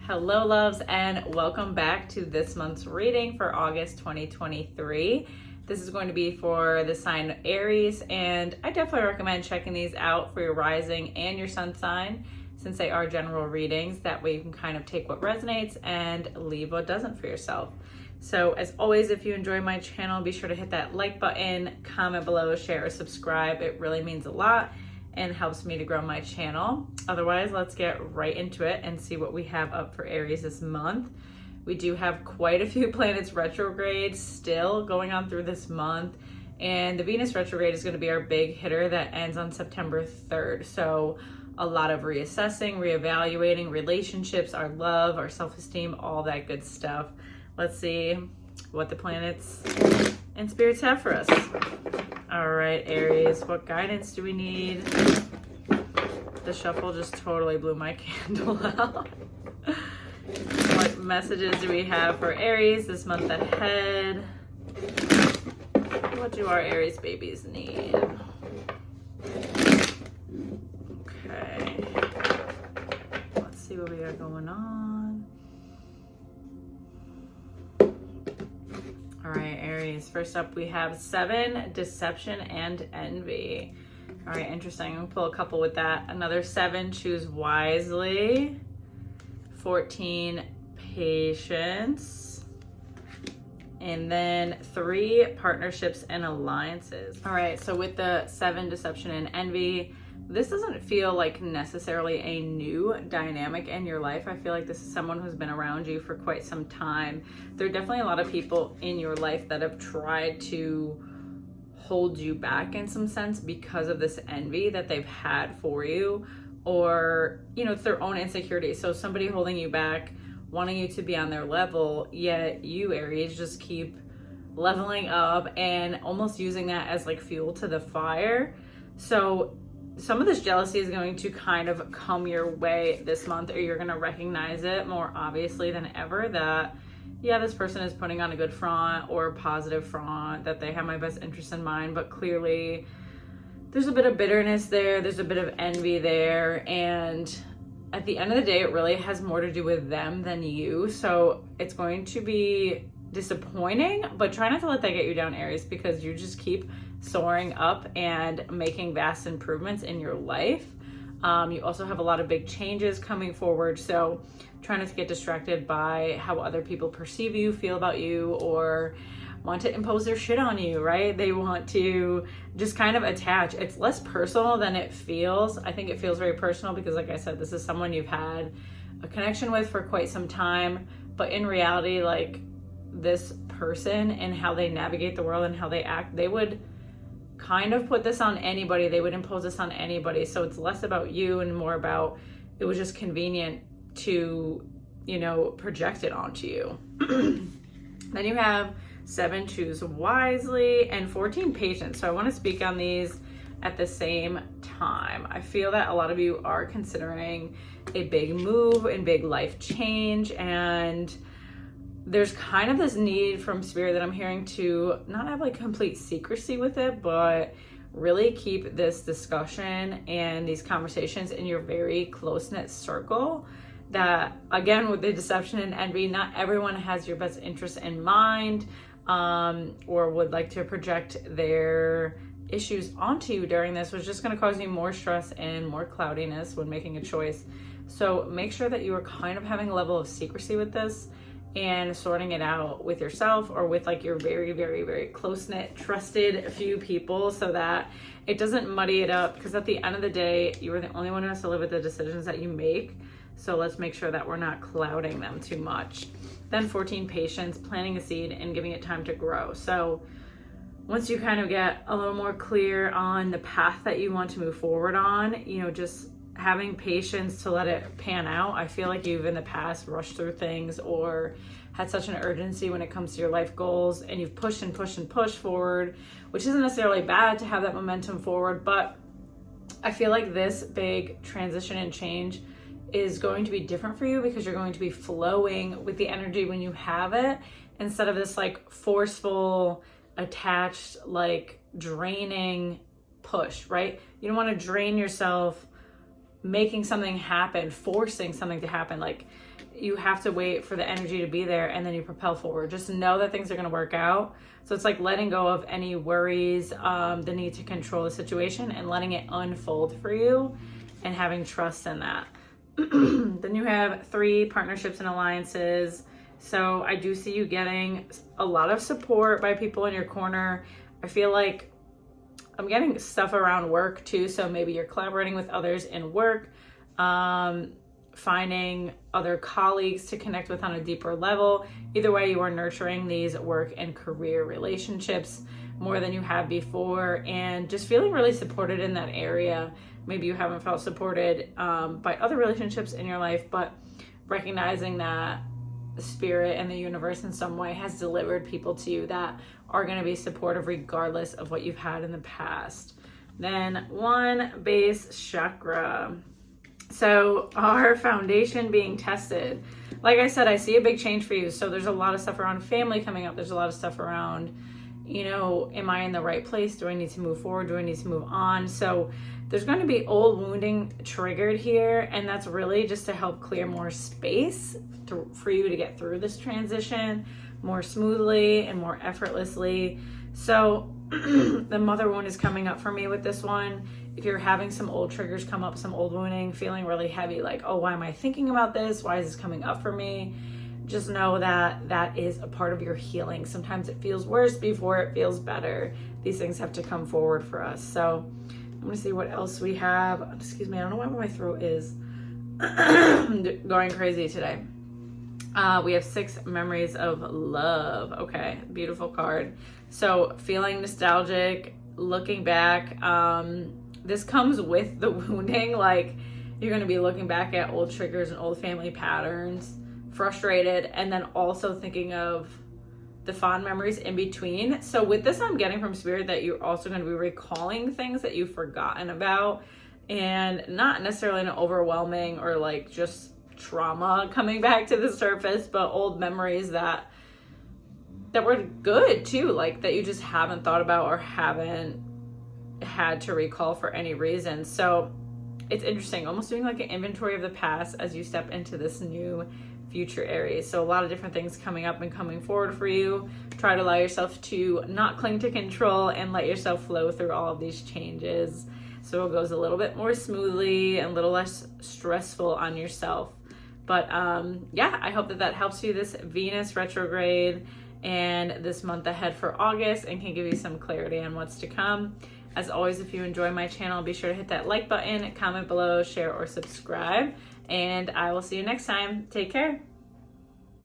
Hello loves, and welcome back to this month's reading for August 2023. This is going to be for the sign Aries, and I definitely recommend checking these out for your rising and your sun sign, since they are general readings. That way you can kind of take what resonates and leave what doesn't for yourself. So as always, if you enjoy my channel, be sure to hit that like button, comment below, share, or subscribe. It really means a lot and helps me to grow my channel. Otherwise, let's get right into it and see what we have up for Aries this month. We do have quite a few planets retrograde still going on through this month, and the Venus retrograde is going to be our big hitter that ends on September 3rd. So a lot of reassessing, reevaluating relationships, our love, our self-esteem, all that good stuff. Let's see what the planets and spirits have for us. All right, Aries, what guidance do we need? The shuffle just totally blew my candle out. What messages do we have for Aries this month ahead? What do our Aries babies need? Okay. Let's see what we got going on. All right, Aries, first up we have 7, deception and envy. All right, interesting. I'm gonna pull a couple with that. Another 7, choose wisely. 14, patience. And then 3, partnerships and alliances. All right, so with the 7, deception and envy, this doesn't feel like necessarily a new dynamic in your life. I feel like this is someone who's been around you for quite some time. There are definitely a lot of people in your life that have tried to hold you back in some sense because of this envy that they've had for you, or, you know, it's their own insecurity. So somebody holding you back, wanting you to be on their level, yet you, Aries, just keep leveling up and almost using that as like fuel to the fire. So some of this jealousy is going to kind of come your way this month, or you're going to recognize it more obviously than ever that, yeah, this person is putting on a good front or a positive front, that they have my best interest in mind, but clearly there's a bit of bitterness there, there's a bit of envy there, and at the end of the day, it really has more to do with them than you. So it's going to be disappointing, but try not to let that get you down, Aries, because you just keep soaring up and making vast improvements in your life. You also have a lot of big changes coming forward, so try not to get distracted by how other people perceive you, feel about you, or want to impose their shit on you, right? They want to just kind of attach. It's less personal than it feels. I think it feels very personal because, like I said, this is someone you've had a connection with for quite some time, but in reality, like, this person and how they navigate the world and how they act, they would kind of put this on anybody. They would impose this on anybody. So it's less about you and more about, it was just convenient to, you know, project it onto you. Then you have 7, choose wisely, and 14, patience. So I want to speak on these at the same time. I feel that a lot of you are considering a big move and big life change, and there's kind of this need from spirit that I'm hearing to not have like complete secrecy with it, but really keep this discussion and these conversations in your very close-knit circle. That, again, with the deception and envy, not everyone has your best interest in mind, or would like to project their issues onto you during this, which is just going to cause you more stress and more cloudiness when making a choice. So make sure that you are kind of having a level of secrecy with this and sorting it out with yourself or with like your very, very, very close-knit, trusted few people, so that it doesn't muddy it up, because at the end of the day, you are the only one who has to live with the decisions that you make. So let's make sure that we're not clouding them too much. Then 14, patience, planting a seed and giving it time to grow. So once you kind of get a little more clear on the path that you want to move forward on, you know, just having patience to let it pan out. I feel like you've in the past rushed through things or had such an urgency when it comes to your life goals, and you've pushed and pushed and pushed forward, which isn't necessarily bad to have that momentum forward, but I feel like this big transition and change is going to be different for you because you're going to be flowing with the energy when you have it, instead of this like forceful, attached, like draining push, right? You don't want to drain yourself making something happen, forcing something to happen. Like, you have to wait for the energy to be there and then you propel forward. Just know that things are going to work out. So it's like letting go of any worries, the need to control the situation, and letting it unfold for you and having trust in that. Then you have 3 partnerships and alliances. So I do see you getting a lot of support by people in your corner. I feel like I'm getting stuff around work too. So maybe you're collaborating with others in work, finding other colleagues to connect with on a deeper level. Either way, you are nurturing these work and career relationships more than you have before, and just feeling really supported in that area. Maybe you haven't felt supported by other relationships in your life, but recognizing that the spirit and the universe in some way has delivered people to you that are going to be supportive regardless of what you've had in the past. Then 1 base chakra. So our foundation being tested. Like I said, I see a big change for you. So there's a lot of stuff around family coming up. There's a lot of stuff around, you know, am I in the right place? Do I need to move forward? Do I need to move on? So there's going to be old wounding triggered here. And that's really just to help clear more space for you to get through this transition more smoothly and more effortlessly. So the mother wound is coming up for me with this one. If you're having some old triggers come up, some old wounding, feeling really heavy, like, oh, why am I thinking about this? Why is this coming up for me? Just know that that is a part of your healing. Sometimes it feels worse before it feels better. These things have to come forward for us. So I'm going to see what else we have. Excuse me, I don't know why my throat is going crazy today. We have 6 memories of love. Okay, beautiful card. So feeling nostalgic, looking back. This comes with the wounding. Like, you're going to be looking back at old triggers and old family patterns, frustrated, and then also thinking of the fond memories in between. So with this, I'm getting from spirit that you're also going to be recalling things that you've forgotten about, and not necessarily an overwhelming or like just trauma coming back to the surface, but old memories that were good too, like that you just haven't thought about or haven't had to recall for any reason. So it's interesting, almost doing like an inventory of the past as you step into this new future Aries. So a lot of different things coming up and coming forward for you. Try to allow yourself to not cling to control and let yourself flow through all of these changes, so it goes a little bit more smoothly and a little less stressful on yourself. But yeah, I hope that that helps you this Venus retrograde and this month ahead for August, and can give you some clarity on what's to come. As always, if you enjoy my channel, be sure to hit that like button, comment below, share, or subscribe, and I will see you next time. Take care.